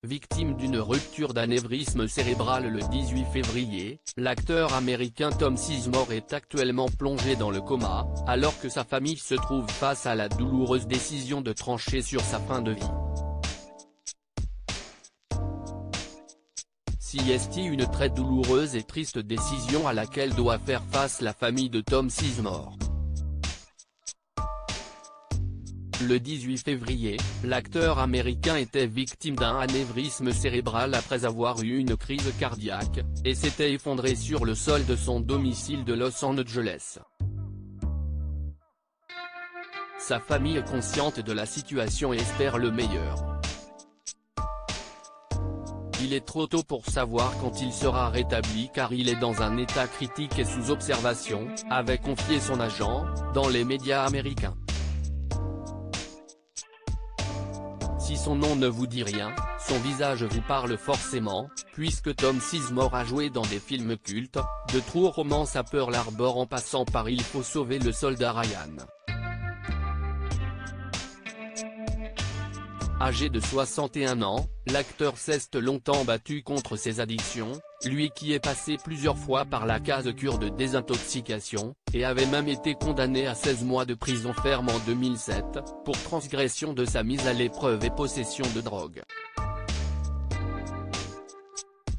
victime d'une rupture d'anévrisme cérébral le 18 février, l'acteur américain Tom Sizemore est actuellement plongé dans le coma, alors que sa famille se trouve face à la douloureuse décision de trancher sur sa fin de vie. C'est une très douloureuse et triste décision à laquelle doit faire face la famille de Tom Sizemore. Le 18 février, l'acteur américain était victime d'un anévrisme cérébral après avoir eu une crise cardiaque, et s'était effondré sur le sol de son domicile de Los Angeles. Sa famille est consciente de la situation et espère le meilleur. Il est trop tôt pour savoir quand il sera rétabli car il est dans un état critique et sous observation, avait confié son agent, dans les médias américains. Si son nom ne vous dit rien, son visage vous parle forcément, puisque Tom Sizemore a joué dans des films cultes, de True Romance à Pearl Harbor en passant par Il faut sauver le soldat Ryan. Âgé de 61 ans, l'acteur s'est longtemps battu contre ses addictions, lui qui est passé plusieurs fois par la case cure de désintoxication, et avait même été condamné à 16 mois de prison ferme en 2007, pour transgression de sa mise à l'épreuve et possession de drogue.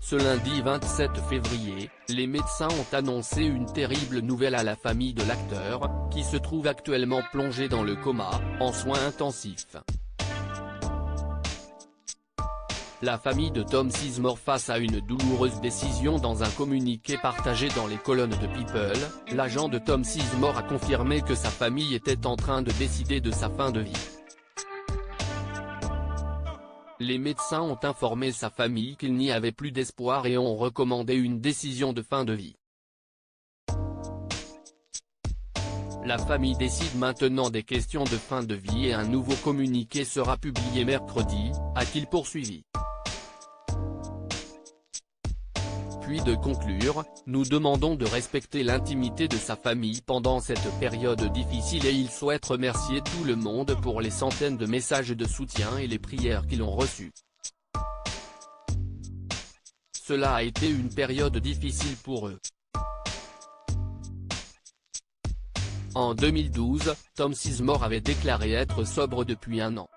Ce lundi 27 février, les médecins ont annoncé une terrible nouvelle à la famille de l'acteur, qui se trouve actuellement plongé dans le coma, en soins intensifs. La famille de Tom Sizemore face à une douloureuse décision. Dans un communiqué partagé dans les colonnes de People, l'agent de Tom Sizemore a confirmé que sa famille était en train de décider de sa fin de vie. Les médecins ont informé sa famille qu'il n'y avait plus d'espoir et ont recommandé une décision de fin de vie. La famille décide maintenant des questions de fin de vie et un nouveau communiqué sera publié mercredi, a-t-il poursuivi. Puis de conclure, nous demandons de respecter l'intimité de sa famille pendant cette période difficile et il souhaite remercier tout le monde pour les centaines de messages de soutien et les prières qu'ils ont reçus. Cela a été une période difficile pour eux. En 2012, Tom Sizemore avait déclaré être sobre depuis un an.